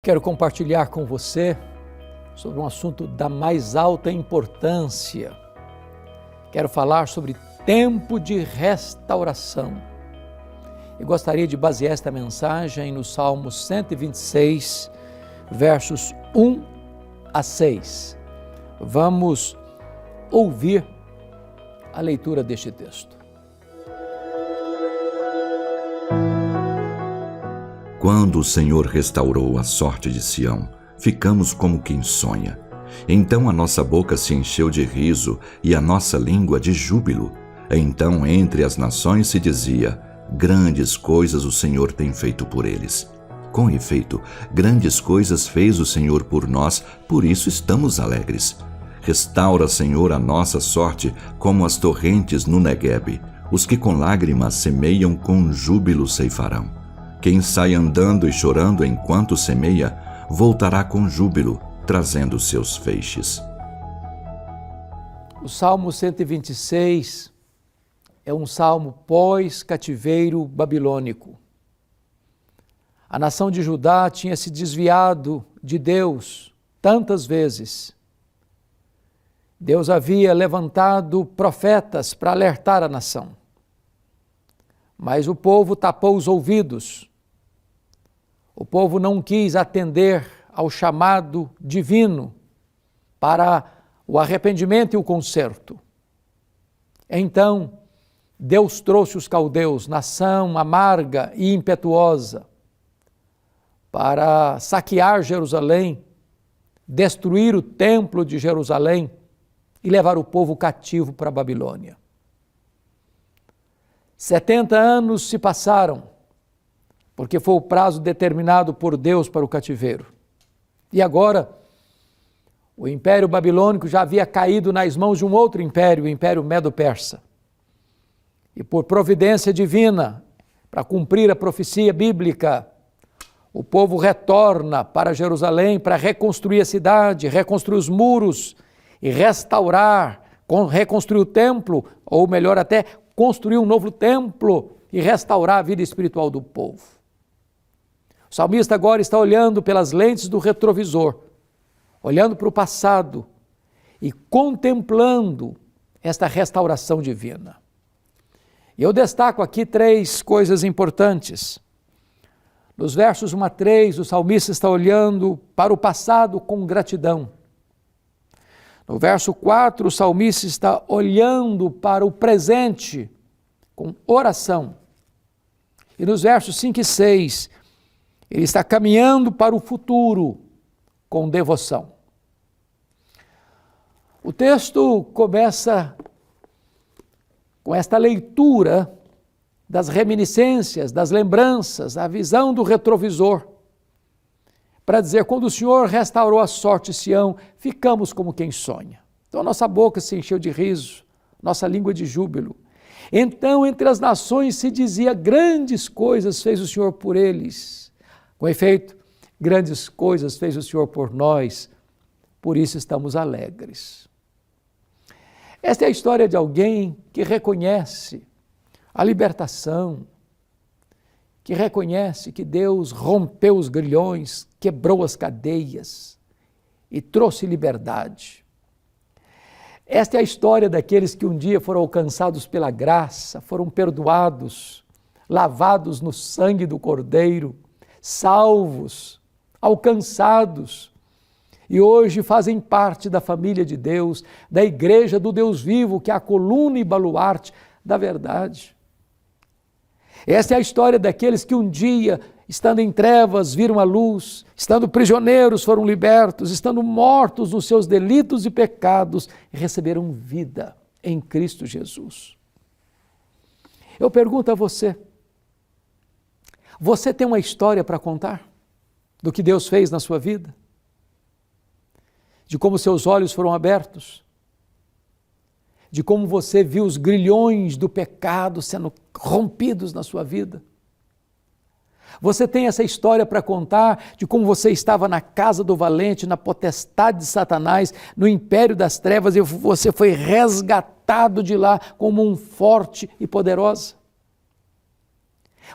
Quero compartilhar com você sobre um assunto da mais alta importância. Quero falar sobre tempo de restauração. E gostaria de basear esta mensagem no Salmo 126, versos 1 a 6. Vamos ouvir a leitura deste texto. Quando o Senhor restaurou a sorte de Sião, ficamos como quem sonha. Então a nossa boca se encheu de riso e a nossa língua de júbilo. Então entre as nações se dizia: grandes coisas o Senhor tem feito por eles. Com efeito, grandes coisas fez o Senhor por nós, por isso estamos alegres. Restaura, Senhor, a nossa sorte como as torrentes no Neguebe. Os que com lágrimas semeiam, com júbilo ceifarão. Quem sai andando e chorando enquanto semeia, voltará com júbilo, trazendo seus feixes. O Salmo 126 é um salmo pós-cativeiro babilônico. A nação de Judá tinha se desviado de Deus tantas vezes. Deus havia levantado profetas para alertar a nação. Mas o povo tapou os ouvidos. O povo não quis atender ao chamado divino para o arrependimento e o conserto. Então, Deus trouxe os caldeus, nação amarga e impetuosa, para saquear Jerusalém, destruir o templo de Jerusalém e levar o povo cativo para a Babilônia. 70 anos se passaram, porque foi o prazo determinado por Deus para o cativeiro. E agora, o Império Babilônico já havia caído nas mãos de um outro império, o Império Medo-Persa. E por providência divina, para cumprir a profecia bíblica, o povo retorna para Jerusalém para reconstruir a cidade, reconstruir os muros e reconstruir o templo, ou melhor até, construir um novo templo e restaurar a vida espiritual do povo. O salmista agora está olhando pelas lentes do retrovisor, olhando para o passado e contemplando esta restauração divina. E eu destaco aqui 3 coisas importantes. Nos versos 1 a 3, o salmista está olhando para o passado com gratidão. No verso 4, o salmista está olhando para o presente com oração. E nos versos 5 e 6, ele está caminhando para o futuro com devoção. O texto começa com esta leitura das reminiscências, das lembranças, a visão do retrovisor, para dizer, quando o Senhor restaurou a sorte de Sião, ficamos como quem sonha. Então a nossa boca se encheu de riso, nossa língua de júbilo. Então entre as nações se dizia, grandes coisas fez o Senhor por eles. Com efeito, grandes coisas fez o Senhor por nós, por isso estamos alegres. Esta é a história de alguém que reconhece a libertação, que reconhece que Deus rompeu os grilhões, quebrou as cadeias e trouxe liberdade. Esta é a história daqueles que um dia foram alcançados pela graça, foram perdoados, lavados no sangue do Cordeiro, salvos, alcançados, e hoje fazem parte da família de Deus, da igreja do Deus vivo, que é a coluna e baluarte da verdade. Esta é a história daqueles que um dia, estando em trevas, viram a luz, estando prisioneiros, foram libertos, estando mortos nos seus delitos e pecados, receberam vida em Cristo Jesus. Eu pergunto a você, você tem uma história para contar do que Deus fez na sua vida? De como seus olhos foram abertos? De como você viu os grilhões do pecado sendo rompidos na sua vida? Você tem essa história para contar de como você estava na casa do valente, na potestade de Satanás, no império das trevas, e você foi resgatado de lá como um forte e poderoso?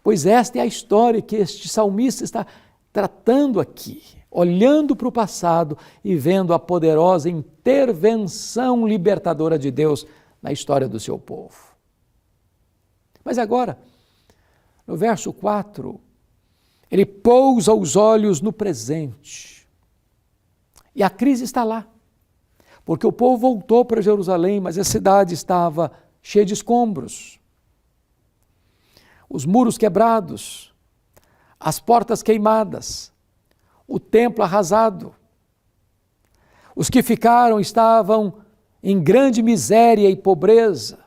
Pois esta é a história que este salmista está tratando aqui. olhando para o passado e vendo a poderosa intervenção libertadora de Deus na história do seu povo. Mas agora, no verso 4, ele pousa os olhos no presente. E a crise está lá, porque o povo voltou para Jerusalém, mas a cidade estava cheia de escombros. Os muros quebrados, as portas queimadas, o templo arrasado. Os que ficaram estavam em grande miséria e pobreza,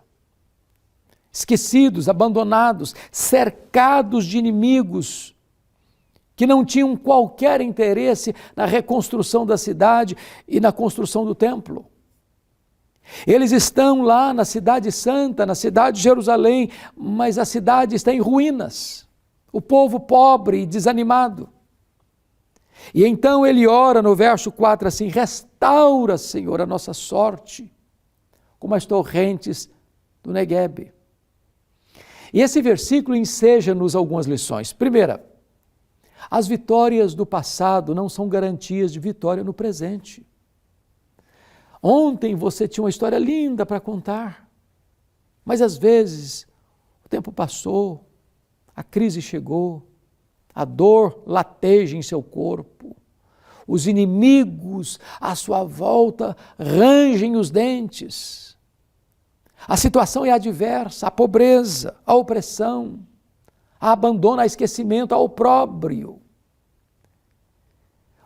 esquecidos, abandonados, cercados de inimigos que não tinham qualquer interesse na reconstrução da cidade e na construção do templo. Eles estão lá na cidade santa, na cidade de Jerusalém, mas a cidade está em ruínas. O povo pobre e desanimado. E então ele ora no verso 4 assim: restaura, Senhor, a nossa sorte, como as torrentes do Neguebe. E esse versículo enseja-nos algumas lições. Primeira, as vitórias do passado não são garantias de vitória no presente. Ontem você tinha uma história linda para contar, mas às vezes o tempo passou, a crise chegou, a dor lateja em seu corpo, os inimigos à sua volta rangem os dentes. A situação é adversa, a pobreza, a opressão, a abandono, a esquecimento, ao opróbrio.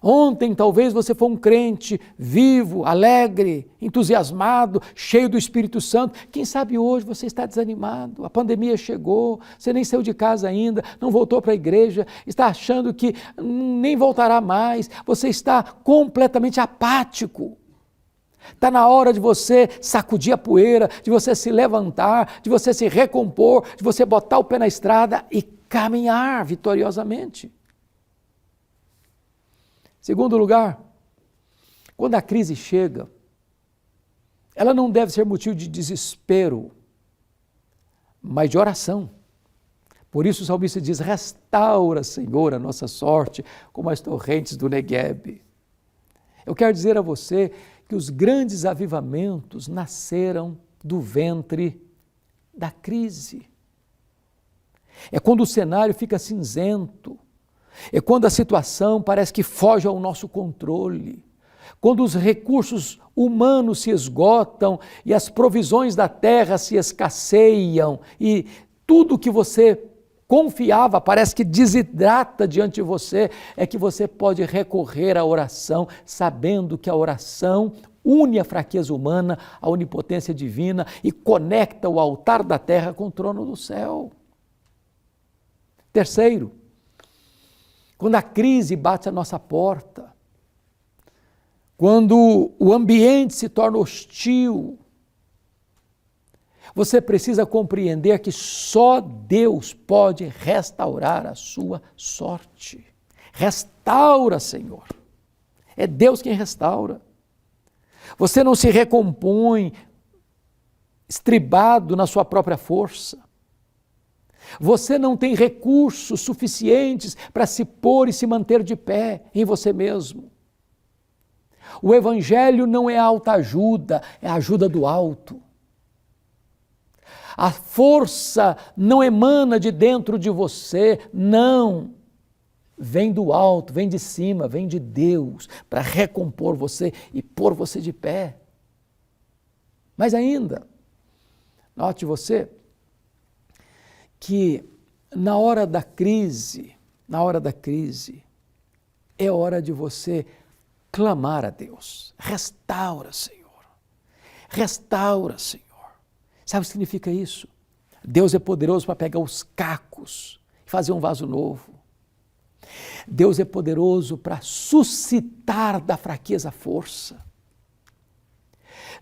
Ontem talvez você foi um crente vivo, alegre, entusiasmado, cheio do Espírito Santo. Quem sabe hoje você está desanimado, a pandemia chegou, você nem saiu de casa ainda, não voltou para a igreja, está achando que nem voltará mais, você está completamente apático. Está na hora de você sacudir a poeira, de você se levantar, de você se recompor, de você botar o pé na estrada e caminhar vitoriosamente. Segundo lugar, quando a crise chega, ela não deve ser motivo de desespero, mas de oração. Por isso o salmista diz: restaura, Senhor, a nossa sorte, como as torrentes do Neguebe. Eu quero dizer a você que os grandes avivamentos nasceram do ventre da crise. É quando o cenário fica cinzento, é quando a situação parece que foge ao nosso controle, quando os recursos humanos se esgotam e as provisões da terra se escasseiam e tudo que você confiava parece que desidrata diante de você, é que você pode recorrer à oração, sabendo que a oração une a fraqueza humana à onipotência divina e conecta o altar da terra com o trono do céu. Terceiro, quando a crise bate à nossa porta, quando o ambiente se torna hostil, você precisa compreender que só Deus pode restaurar a sua sorte. Restaura, Senhor. É Deus quem restaura. Você não se recompõe estribado na sua própria força. Você não tem recursos suficientes para se pôr e se manter de pé em você mesmo. O Evangelho não é autoajuda, é a ajuda do alto. A força não emana de dentro de você, não. Vem do alto, vem de cima, vem de Deus para recompor você e pôr você de pé. Mas ainda, note você que na hora da crise, é hora de você clamar a Deus. Restaura, Senhor. Restaura, Senhor. Sabe o que significa isso? Deus é poderoso para pegar os cacos e fazer um vaso novo. Deus é poderoso para suscitar da fraqueza força.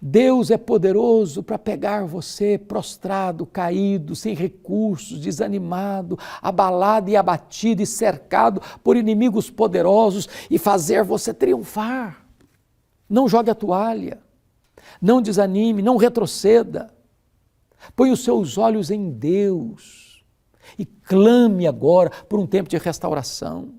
Deus é poderoso para pegar você prostrado, caído, sem recursos, desanimado, abalado e abatido e cercado por inimigos poderosos e fazer você triunfar. Não jogue a toalha, não desanime, não retroceda. Põe os seus olhos em Deus e clame agora por um tempo de restauração.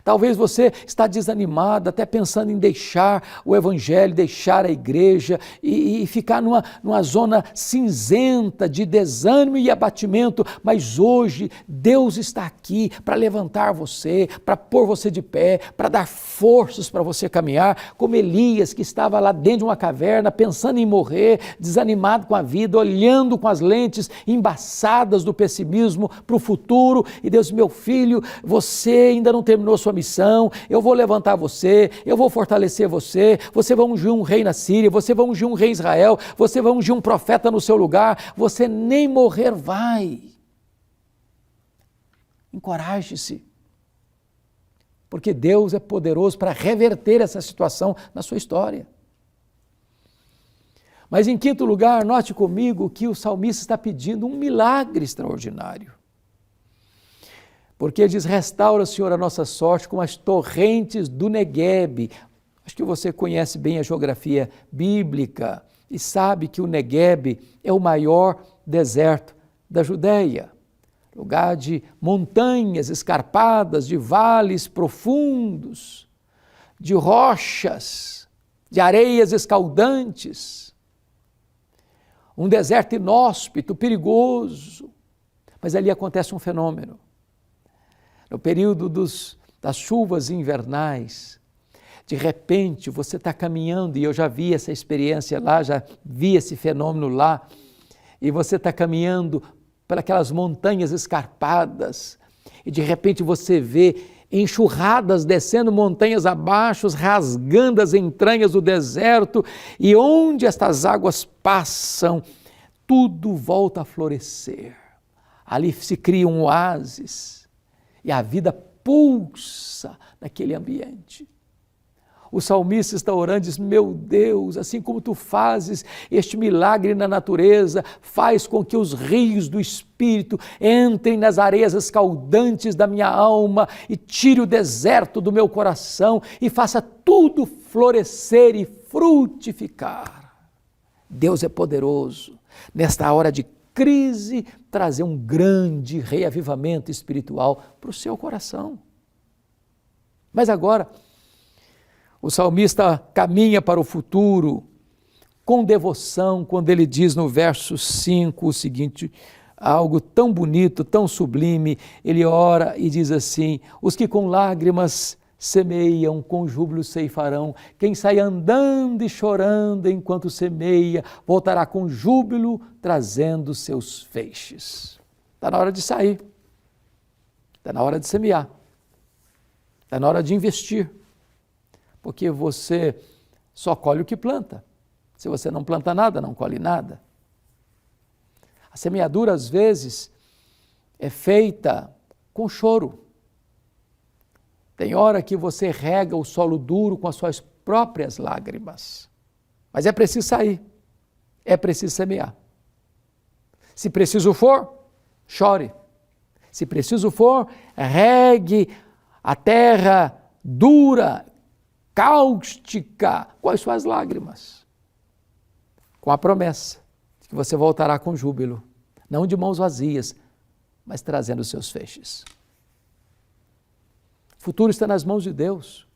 Talvez você está desanimado, até pensando em deixar o Evangelho, deixar a igreja e ficar numa zona cinzenta de desânimo e abatimento. Mas hoje Deus está aqui para levantar você, para pôr você de pé, para dar forças para você caminhar, como Elias, que estava lá dentro de uma caverna, pensando em morrer, desanimado com a vida, olhando com as lentes embaçadas do pessimismo para o futuro. E Deus, meu filho, você ainda não terminou sua missão, eu vou levantar você, eu vou fortalecer você, você vai ungir um rei na Síria, você vai ungir um rei em Israel, você vai ungir um profeta no seu lugar, você nem morrer vai. Encoraje-se, porque Deus é poderoso para reverter essa situação na sua história. Mas em quinto lugar, note comigo que o salmista está pedindo um milagre extraordinário. Porque ele diz, restaura, Senhor, a nossa sorte com as torrentes do Neguebe. Acho que você conhece bem a geografia bíblica e sabe que o Neguebe é o maior deserto da Judéia. Lugar de montanhas escarpadas, de vales profundos, de rochas, de areias escaldantes. Um deserto inóspito, perigoso. Mas ali acontece um fenômeno. No período das chuvas invernais, de repente você está caminhando, e eu já vi essa experiência lá, já vi esse fenômeno lá, e você está caminhando pelas montanhas escarpadas, e de repente você vê enxurradas descendo montanhas abaixo, rasgando as entranhas do deserto, e onde estas águas passam, tudo volta a florescer. Ali se cria um oásis, e a vida pulsa naquele ambiente. O salmista está orando e diz, meu Deus, assim como tu fazes este milagre na natureza, faz com que os rios do Espírito entrem nas areias escaldantes da minha alma e tire o deserto do meu coração e faça tudo florescer e frutificar. Deus é poderoso nesta hora de crise, trazer um grande reavivamento espiritual para o seu coração. Mas agora, o salmista caminha para o futuro com devoção, quando ele diz no verso 5 o seguinte, algo tão bonito, tão sublime, ele ora e diz assim, os que com lágrimas semeiam, com júbilo ceifarão. Quem sai andando e chorando enquanto semeia, voltará com júbilo, trazendo seus feixes. Está na hora de sair, está na hora de semear, está na hora de investir, porque você só colhe o que planta. Se você não planta nada, não colhe nada. A semeadura, às vezes, é feita com choro. Tem hora que você rega o solo duro com as suas próprias lágrimas. Mas é preciso sair, é preciso semear. Se preciso for, chore. Se preciso for, regue a terra dura, cáustica, com as suas lágrimas. Com a promessa de que você voltará com júbilo, não de mãos vazias, mas trazendo os seus feixes. O futuro está nas mãos de Deus.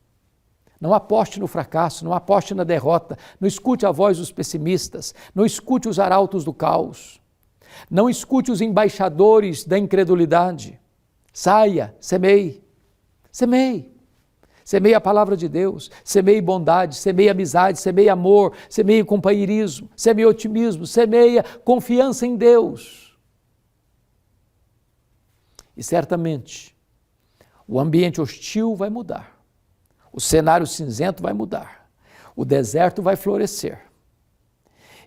Não aposte no fracasso, não aposte na derrota, não escute a voz dos pessimistas, não escute os arautos do caos, não escute os embaixadores da incredulidade. Saia, semeie, semeie. Semeie a palavra de Deus, semeie bondade, semeie amizade, semeie amor, semeie companheirismo, semeie otimismo, semeie confiança em Deus. E certamente, o ambiente hostil vai mudar, o cenário cinzento vai mudar, o deserto vai florescer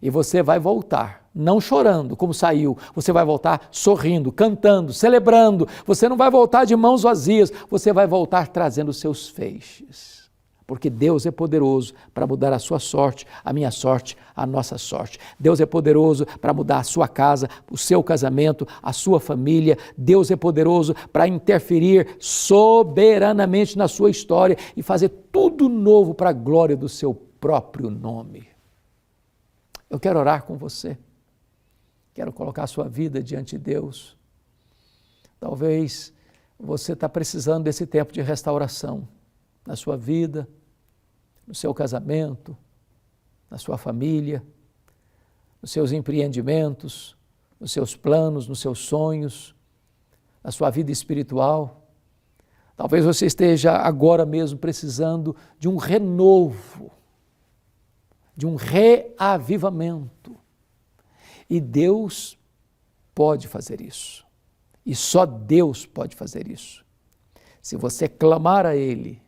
e você vai voltar, não chorando como saiu, você vai voltar sorrindo, cantando, celebrando, você não vai voltar de mãos vazias, você vai voltar trazendo os seus feixes, porque Deus é poderoso para mudar a sua sorte, a minha sorte, a nossa sorte. Deus é poderoso para mudar a sua casa, o seu casamento, a sua família. Deus é poderoso para interferir soberanamente na sua história e fazer tudo novo para a glória do seu próprio nome. Eu quero orar com você, quero colocar a sua vida diante de Deus. Talvez você está precisando desse tempo de restauração na sua vida, no seu casamento, na sua família, nos seus empreendimentos, nos seus planos, nos seus sonhos, na sua vida espiritual. Talvez você esteja agora mesmo precisando de um renovo, de um reavivamento. E Deus pode fazer isso. E só Deus pode fazer isso. Se você clamar a Ele,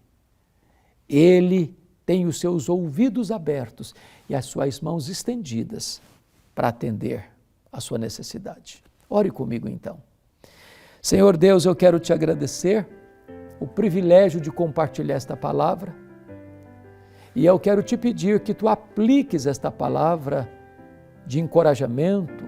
Ele tem os seus ouvidos abertos e as suas mãos estendidas para atender a sua necessidade. Ore comigo então. Senhor Deus, eu quero te agradecer o privilégio de compartilhar esta palavra e eu quero te pedir que tu apliques esta palavra de encorajamento,